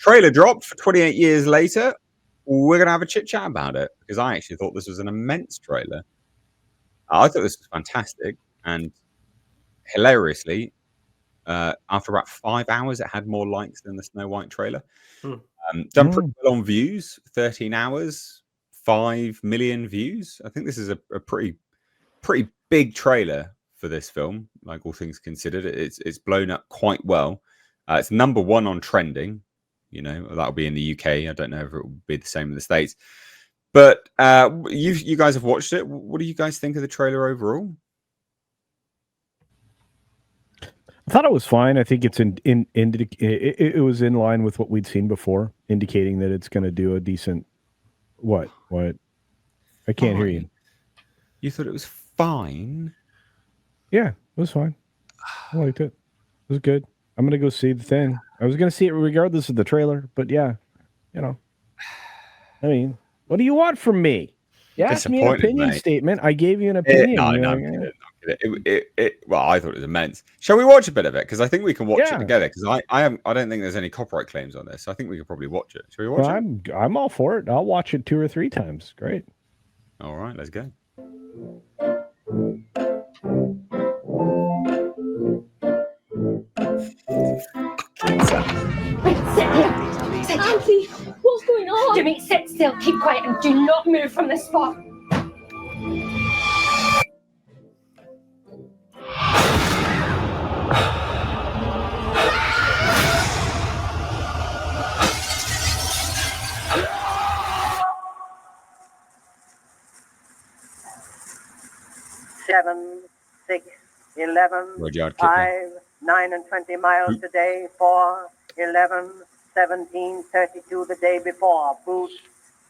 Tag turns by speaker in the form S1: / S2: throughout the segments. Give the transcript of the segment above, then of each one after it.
S1: trailer dropped for 28 years later. We're going to have a chit chat about it because I actually thought this was an immense trailer. I thought this was fantastic, and hilariously, after about 5 hours, it had more likes than the Snow White trailer. Done pretty well on views, 13 hours, 5 million views. I think this is a pretty big trailer for this film, like all things considered. It's blown up quite well. It's number 1 on trending. You know, that'll be in the UK. I don't know if it will be the same in the States. But you guys have watched it. What do you guys think of the trailer overall?
S2: I thought it was fine. I think it was in line with what we'd seen before, indicating that it's going to do a decent. What? I can't hear you.
S1: You thought it was fine?
S2: Yeah, it was fine. I liked it. It was good. I'm going to go see the thing. I was going to see it regardless of the trailer, but yeah, you know. I mean, what do you want from me? You asked me an opinion statement. I gave you an opinion.
S1: Well, I thought it was immense. Shall we watch a bit of it? Because I think we can watch it together. Because I don't think there's any copyright claims on this. So I think we could probably watch it. Shall we watch it?
S2: I'm all for it. I'll watch it 2 or 3 times. Great.
S1: All right, let's go.
S3: Auntie, what's going on?
S4: Jimmy, sit still, keep quiet, and do not move from this spot.
S5: Seven, 6, 11, 5, 9 and 20 miles today, 4, 11, 17, 32 the day before. Boot,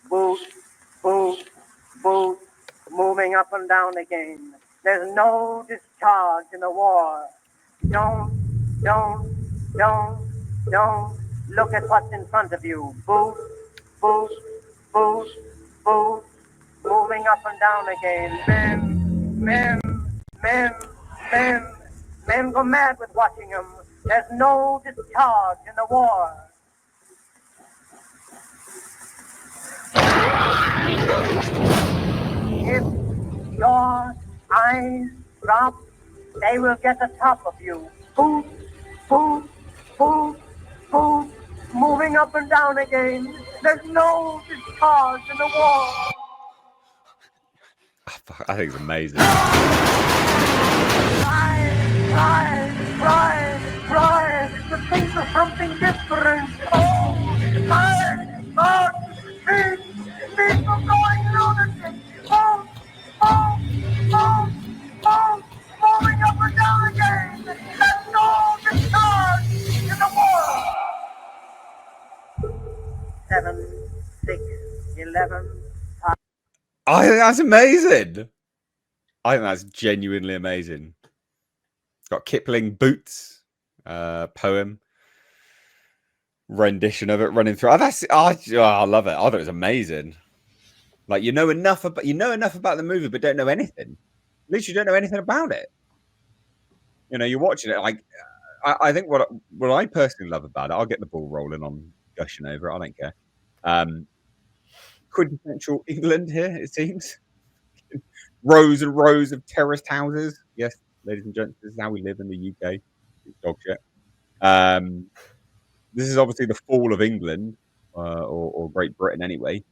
S5: boot, boot, boot, moving up and down again. There's no discharge in the war. Don't look at what's in front of you. Boot, boot, boot, boot, moving up and down again. Men go mad with watching him. There's no discharge in the war. If your eyes drop, they will get the top of you. Boot, boot, boot, boot, moving up and down again. There's no discharge in the war.
S1: I think it's amazing.
S5: Right. The things are something different. Oh, my feet are going lunatic. Moving up and down again. There's no discharge in the war. 7, 6, 11.
S1: I think that's amazing. I think that's genuinely amazing. It's got Kipling Boots poem rendition of it running through. I love it. I thought it was amazing. Like you know enough about the movie, but don't know anything. At least you don't know anything about it. You know, you're watching it. Like I think what I personally love about it, I'll get the ball rolling on gushing over it. I don't care. Quintessential England here, it seems. Rows and rows of terraced houses. Yes, ladies and gents, this is how we live in the UK. Dog shit. This is obviously the fall of England, or Great Britain anyway.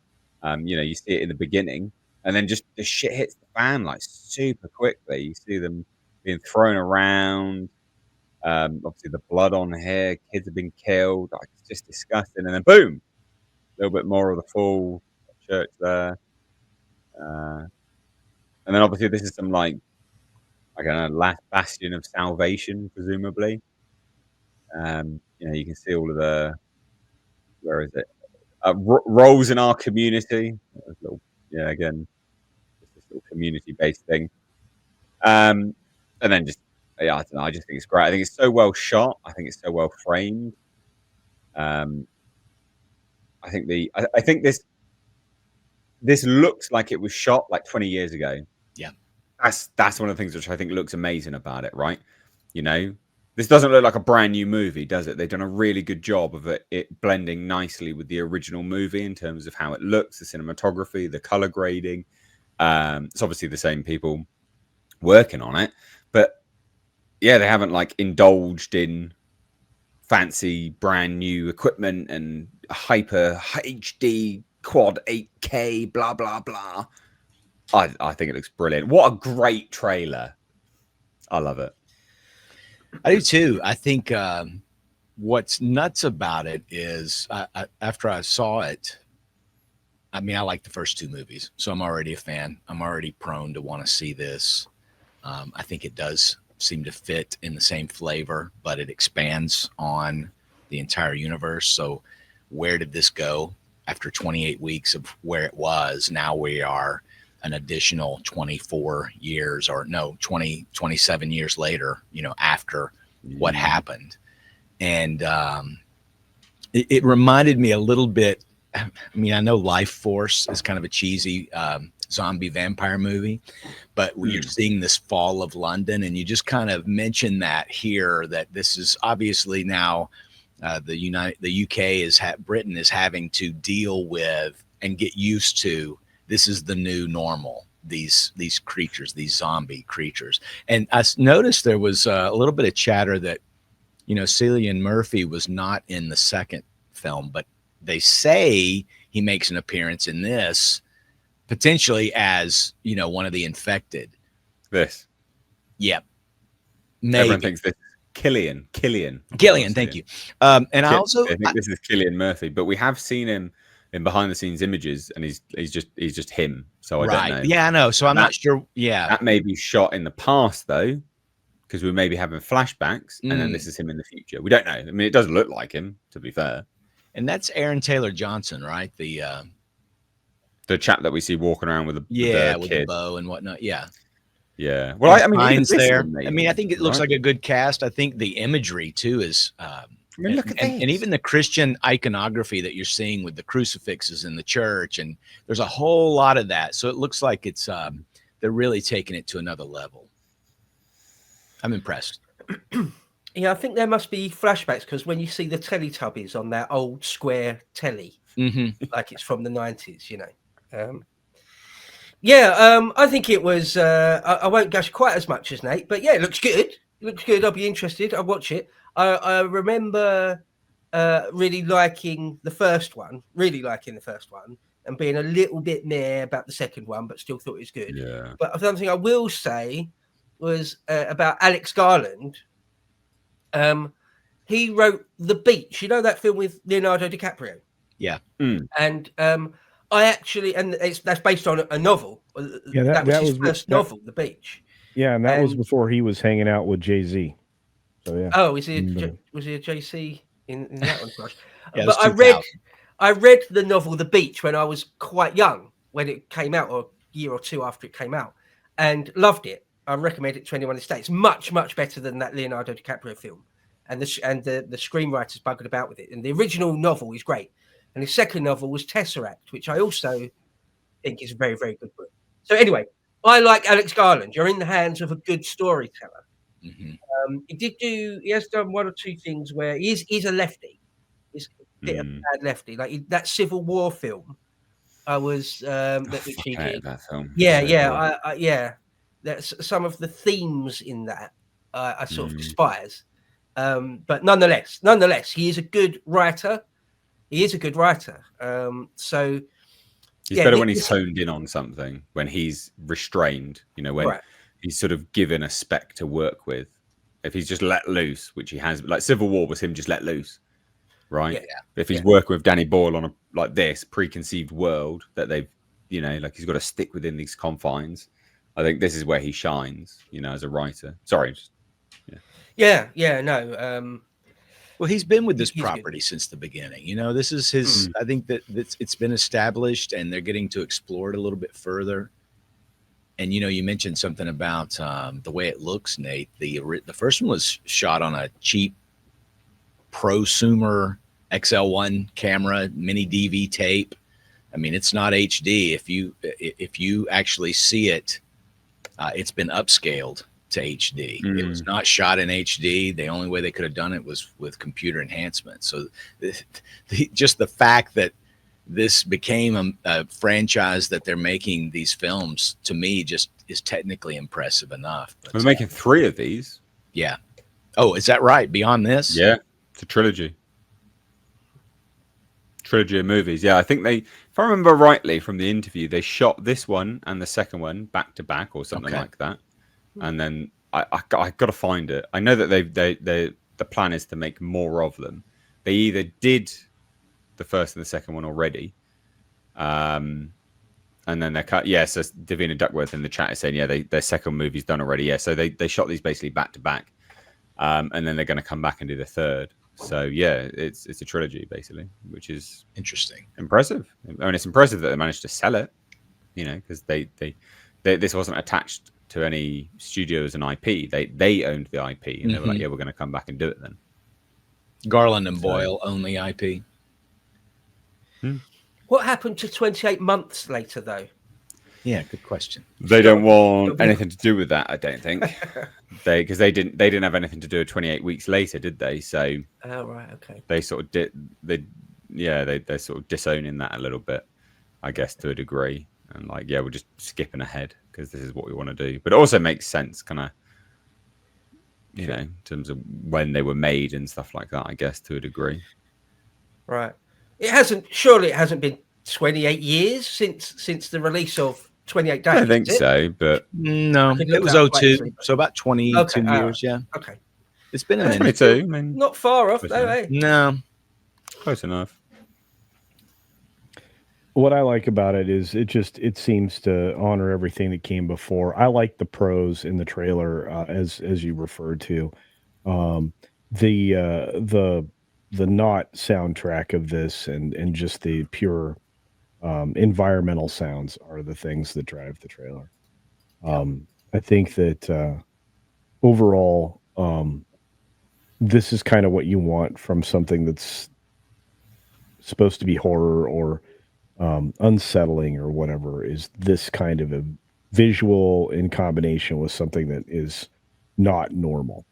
S1: You know, you see it in the beginning, and then just the shit hits the fan like super quickly. You see them being thrown around. Obviously, the blood on here. Kids have been killed. Like, it's just disgusting. And then boom, a little bit more of the fall. Church there, and then obviously this is some like I don't know, last bastion of salvation, presumably. You know, you can see all of the where is it roles in our community. Again, just this little community-based thing. And then just I don't know. I just think it's great. I think it's so well shot. I think it's so well framed. I think this looks like it was shot like 20 years ago.
S6: Yeah.
S1: That's one of the things which I think looks amazing about it, right? You know, This doesn't look like a brand new movie, does it? They've done a really good job of it blending nicely with the original movie in terms of how it looks, the cinematography, the color grading. It's obviously the same people working on it, but yeah, they haven't like indulged in fancy brand new equipment and hyper HD quad 8K blah blah blah. I think it looks brilliant. What a great trailer. I love it.
S3: I do too. I think what's nuts about it is after I saw it, I mean, I like the first two movies, so I'm already a fan. I'm already prone to want to see this. I think it does seem to fit in the same flavor, but it expands on the entire universe. So where did this go after 28 weeks of where it was? Now we are an additional 24 years or no, 27 years later, you know, after what happened. And it reminded me a little bit. I mean, I know Life Force is kind of a cheesy zombie vampire movie, but you're seeing this fall of London, and you just kind of mentioned that here, that this is obviously now the UK is Britain is having to deal with and get used to. This is the new normal. These creatures, these zombie creatures. And I noticed there was a little bit of chatter that, you know, Cillian Murphy was not in the second film, but they say he makes an appearance in this, potentially as, you know, one of the infected.
S1: This.
S3: Yep. Maybe.
S1: Everyone thinks this is Killian.
S3: Thank you. And I also
S1: think this is Cillian Murphy, but we have seen him in behind the scenes images, and he's just him. So I don't know.
S3: Yeah, I know. So I'm not sure. Yeah,
S1: that may be shot in the past though, because we may be having flashbacks, and then this is him in the future. We don't know. I mean, it doesn't look like him, to be fair.
S3: And that's Aaron Taylor Johnson, right? The
S1: chap that we see walking around with the
S3: with
S1: kid.
S3: the bow and whatnot. Yeah.
S1: Well, I mean,
S3: Fine's there.
S1: Amazing,
S3: I mean, I think it looks like a good cast. I think the imagery too is. I
S1: mean, look at this.
S3: And even the Christian iconography that you're seeing with the crucifixes in the church, and there's a whole lot of that. So it looks like it's they're really taking it to another level. I'm impressed.
S6: Yeah, I think there must be flashbacks, because when you see the Teletubbies on that old square telly, like it's from the 90s, you know. I think it was. I won't gush quite as much as Nate, but yeah, it looks good. It looks good. I'll be interested. I'll watch it. I remember really liking the first one, and being a little bit meh about the second one, but still thought it was good.
S1: Yeah.
S6: But something I will say was about Alex Garland. He wrote The Beach. You know that film with Leonardo DiCaprio?
S3: Yeah.
S6: And I actually, and that's based on a novel.
S2: Yeah,
S6: that was his first novel, The Beach.
S2: Yeah, and that was before he was hanging out with Jay-Z. So yeah.
S6: Oh, was he a JC in that one? Gosh.
S3: Yeah,
S6: but I read the novel The Beach when I was quite young, when it came out, or a year or two after it came out, and loved it. I recommend it to anyone in the States. Much, much better than that Leonardo DiCaprio film. And the screenwriters buggered about with it. And the original novel is great. And the second novel was Tesseract, which I also think is a very, very good book. So anyway, I like Alex Garland. You're in the hands of a good storyteller. He has done one or two things where he's a lefty. He's a bit of a bad lefty. Like that Civil War film, I was which he did.
S1: That film.
S6: Yeah. That's some of the themes in that I sort of despise. But nonetheless, he is a good writer. So
S1: he's better when he's honed in on something, when he's restrained, you know, when he's sort of given a spec to work with. If he's just let loose, which he has, like Civil War was him just let loose, right? Yeah. If he's working with Danny Boyle on like this preconceived world that they've, you know, like he's got to stick within these confines. I think this is where he shines, you know, as a writer. Sorry.
S6: No.
S3: Well, he's been with this property since the beginning. You know, this is his. I think that it's been established, and they're getting to explore it a little bit further. And you know, you mentioned something about the way it looks, Nate. The first one was shot on a cheap prosumer XL1 camera, mini DV tape. I mean, it's not HD. If you actually see it, it's been upscaled to HD. It was not shot in HD. The only way they could have done it was with computer enhancement. So just the fact that this became a franchise that they're making these films, to me, just is technically impressive enough. But,
S1: we're making 3 of these.
S3: Yeah. Oh, is that right? Beyond this?
S1: Yeah, it's a trilogy of movies. Yeah, I think they, if I remember rightly from the interview, they shot this one and the second one back to back or something like that. And then I got to find it. I know that the plan is to make more of them. They either did the first and the second one already, and then they're cut. Yeah, so Davina Duckworth in the chat is saying, yeah, their second movie's done already. Yeah, so they shot these basically back to back, and then they're going to come back and do the third. So yeah, it's a trilogy basically, which is
S3: interesting,
S1: impressive. I mean, it's impressive that they managed to sell it, you know, because they this wasn't attached to any studios and IP. They owned the IP, and they were like, yeah, we're going to come back and do it then.
S3: Garland and Boyle own the IP.
S6: What happened to 28 months later, though?
S3: Yeah, good question.
S1: They don't want anything to do with that, I don't think. Because they didn't have anything to do with 28 weeks later, did they? So
S6: oh right, okay.
S1: They sort of they're sort of disowning that a little bit, I guess, to a degree. And like, yeah, we're just skipping ahead because this is what we want to do. But it also makes sense, kind of, you know, in terms of when they were made and stuff like that, I guess, to a degree.
S6: Right. Surely it hasn't been 28 years since the release of 28 Days.
S1: I don't think so, but
S3: no, it was 02, so about 22 years. Yeah.
S6: Okay.
S3: It's been a minute.
S1: 22. I mean,
S6: not far off, though, eh?
S3: No.
S1: Close enough.
S2: What I like about it is it seems to honor everything that came before. I like the pros in the trailer, as you referred to. The not soundtrack of this and just the pure environmental sounds are the things that drive the trailer. I think that overall, this is kind of what you want from something that's supposed to be horror or unsettling or whatever, is this kind of a visual in combination with something that is not normal.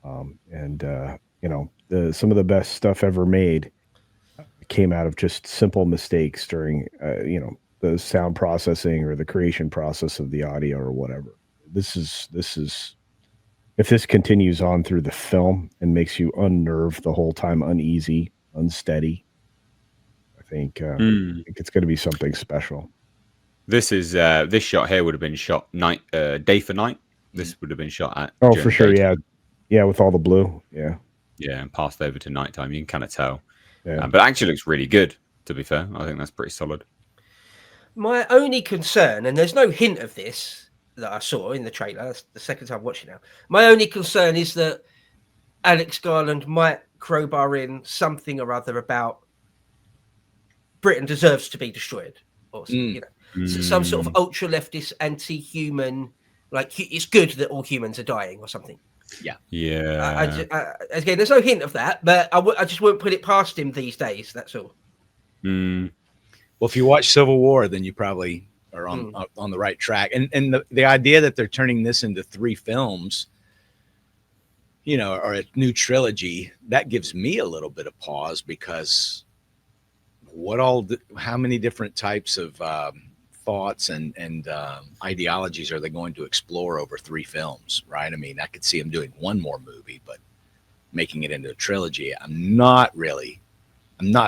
S2: You know, some of the best stuff ever made came out of just simple mistakes during, you know, the sound processing or the creation process of the audio or whatever. This is if this continues on through the film and makes you unnerved the whole time, uneasy, unsteady, I think it's going to be something special.
S1: This is this shot here would have been shot day for night. This would have been shot at
S2: for sure, yeah, with all the blue, yeah,
S1: and passed over to nighttime. You can kind of tell,
S2: yeah.
S1: But it actually looks really good. To be fair, I think that's pretty solid.
S6: My only concern, and there's no hint of this that I saw in the trailer. That's the second time watching now. My only concern is that Alex Garland might crowbar in something or other about Britain deserves to be destroyed, or you know, some sort of ultra leftist, anti-human, like it's good that all humans are dying, or something.
S1: Yeah.
S6: Again, there's no hint of that, but I just won't put it past him these days. That's all.
S3: Well, if you watch Civil War, then you probably are on the right track. And the idea that they're turning this into 3 films, you know, or a new trilogy, that gives me a little bit of pause, because how many different types of thoughts and ideologies are they going to explore over 3 films, right? I mean, I could see them doing one more movie, but making it into a trilogy, I'm not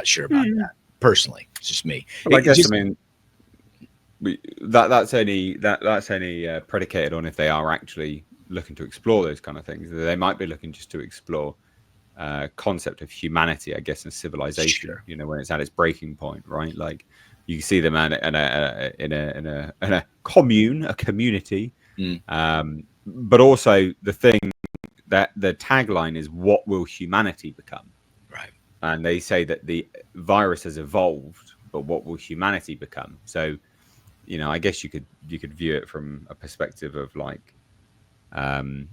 S3: sure about that personally. It's just me.
S1: Well, I guess, I mean, that's only predicated on if they are actually looking to explore those kind of things. They might be looking just to explore concept of humanity, I guess, and civilization. Sure. You know, when it's at its breaking point, right? Like, you see them in a commune, a community, but also the thing that the tagline is, "What will humanity become?"
S3: Right.
S1: And they say that the virus has evolved, but what will humanity become? So, you know, I guess you could view it from a perspective of like, the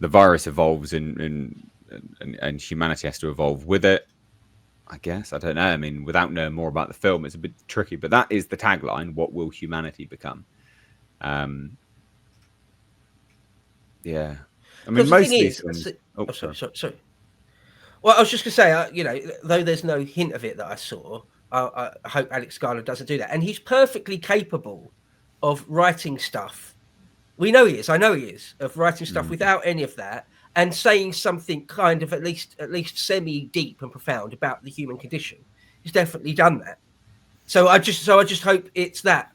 S1: virus evolves and humanity has to evolve with it. I guess, I don't know. I mean, without knowing more about the film, it's a bit tricky, but that is the tagline. What will humanity become? Yeah, I mean,
S6: Because the
S1: most of
S6: thing
S1: these
S6: is,
S1: films.
S6: oh, sorry. Well, I was just going to say, you know, though there's no hint of it that I saw, I hope Alex Garland doesn't do that. And he's perfectly capable of writing stuff. We know he is. I know he is, of writing stuff without any of that and saying something kind of at least semi deep and profound about the human condition. He's definitely done that. So I just hope it's that.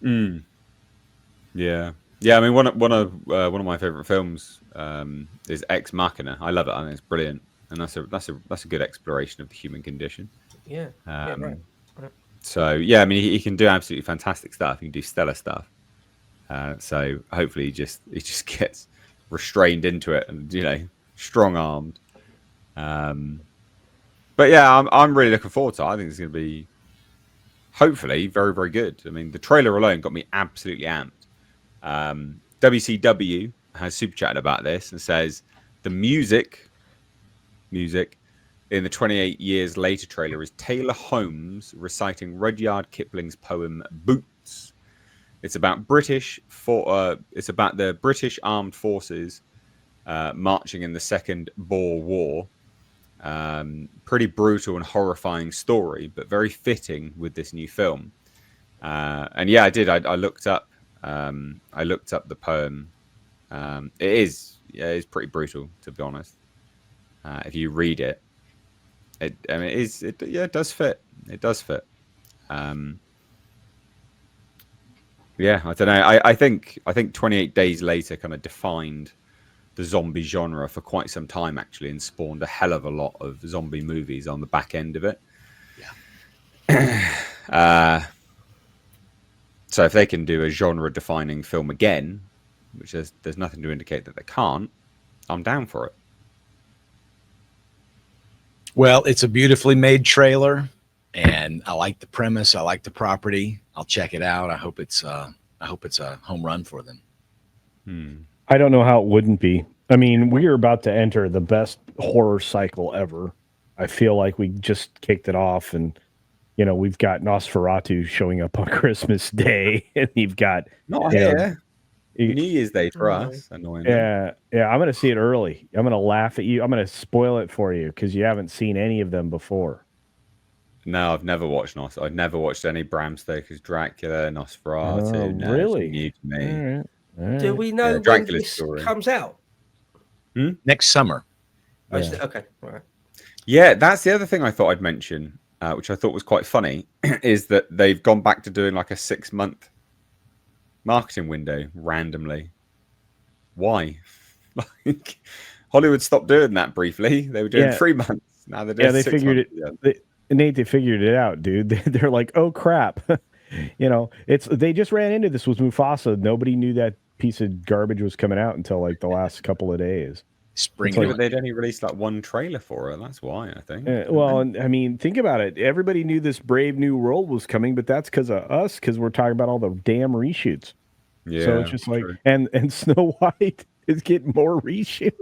S1: Yeah. Yeah, I mean, one of my favorite films is Ex Machina. I love it. I think it's brilliant, and that's a good exploration of the human condition.
S6: Yeah. Right.
S1: So yeah, I mean, he can do absolutely fantastic stuff. He can do stellar stuff. So hopefully, he just gets restrained into it, and strong armed. But yeah, I'm really looking forward to it. I think it's going to be hopefully very, very good. I mean, the trailer alone got me absolutely amped. WCW has super chatted about this and says the music in the 28 years later trailer is Taylor Holmes reciting Rudyard Kipling's poem Boots. It's about the British armed forces marching in the Second Boer War. Pretty brutal and horrifying story, but very fitting with this new film. And yeah, I did. I looked up. I looked up the poem. It is pretty brutal, to be honest. If you read it, it does fit. It does fit. Yeah, I don't know. I think 28 Days Later kind of defined the zombie genre for quite some time, actually, and spawned a hell of a lot of zombie movies on the back end of it. Yeah. So if they can do a genre-defining film again, which there's nothing to indicate that they can't, I'm down for it.
S3: Well, it's a beautifully made trailer, and I like the premise. I like the property. I'll check it out. I hope it's a home run for them.
S2: I don't know how it wouldn't be. I mean, we are about to enter the best horror cycle ever. I feel like we just kicked it off, and we've got Nosferatu showing up on Christmas Day, and you've got
S1: New Year's Day for us. Annoying.
S2: Yeah. I'm going to see it early. I'm going to laugh at you. I'm going to spoil it for you because you haven't seen any of them before.
S1: No, I've never watched I've never watched any Bram Stoker's Dracula, Nosferatu.
S2: Oh,
S1: No,
S2: really?
S1: It's new to me.
S2: All right.
S6: Do we know when
S1: Dracula's
S6: this
S1: story
S6: comes out?
S3: Next summer.
S6: Okay. All right.
S1: Yeah, that's the other thing I thought I'd mention, which I thought was quite funny, is that they've gone back to doing like a 6-month marketing window randomly. Why? Like, Hollywood stopped doing that briefly. They were doing 3 months. Now they're doing
S2: they
S1: 6
S2: figured
S1: months.
S2: it. Nate, they figured it out, dude. They're like, oh crap, they just ran into this with Mufasa. Nobody knew that piece of garbage was coming out until like the last couple of days.
S1: But they'd only released like one trailer for it. That's why, I think.
S2: Well, and I mean, think about it. Everybody knew this Brave New World was coming, but that's because of us, because we're talking about all the damn reshoots.
S1: Yeah.
S2: So it's just like, and Snow White is getting more reshoots.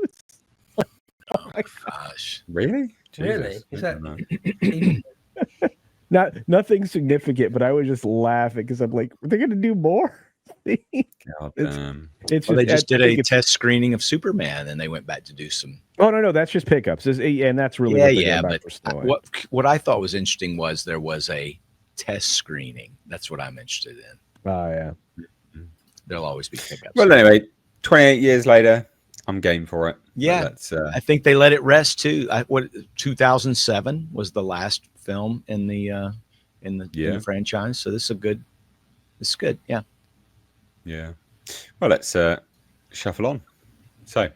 S3: Oh my gosh!
S1: Really?
S6: Really? Is that
S2: nothing significant? But I was just laughing because I'm like, they're gonna do more.
S1: God damn.
S3: They just did a test screening of Superman, and they went back to do some.
S2: Oh no, that's just pickups, and that's really
S3: But what I thought was interesting was there was a test screening. That's what I'm interested in.
S2: Oh yeah.
S3: There'll always be pickups.
S1: Well, anyway, 28 years later, I'm game for it.
S3: Yeah, I think they let it rest too. 2007 was the last film in the franchise, so this is good. This is good. Yeah.
S1: Yeah. Well, let's shuffle on. So,